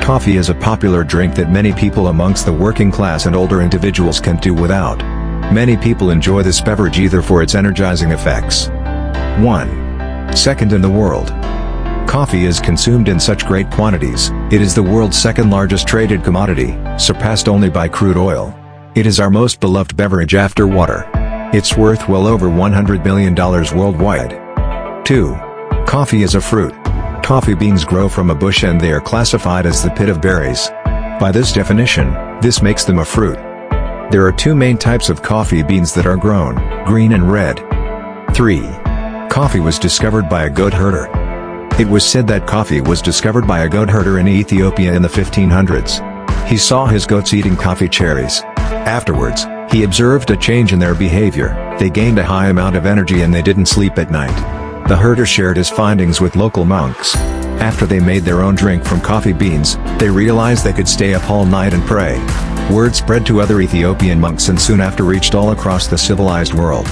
Coffee is a popular drink that many people amongst the working class and older individuals can't do without. Many people enjoy this beverage either for its energizing effects. 1. Second in the world. Coffee is consumed in such great quantities, it is the world's second largest traded commodity, surpassed only by crude oil. It is our most beloved beverage after water. It's worth well over $100 billion worldwide. 2. Coffee is a fruit. Coffee beans grow from a bush and they are classified as the pit of berries. By this definition, this makes them a fruit. There are two main types of coffee beans that are grown, green and red. 3. Coffee was discovered by a goat herder. It was said that coffee was discovered by a goat herder in Ethiopia in the 1500s. He saw his goats eating coffee cherries. Afterwards, he observed a change in their behavior, they gained a high amount of energy and they didn't sleep at night. The herder shared his findings with local monks. After they made their own drink from coffee beans, they realized they could stay up all night and pray. Word spread to other Ethiopian monks and soon after reached all across the civilized world.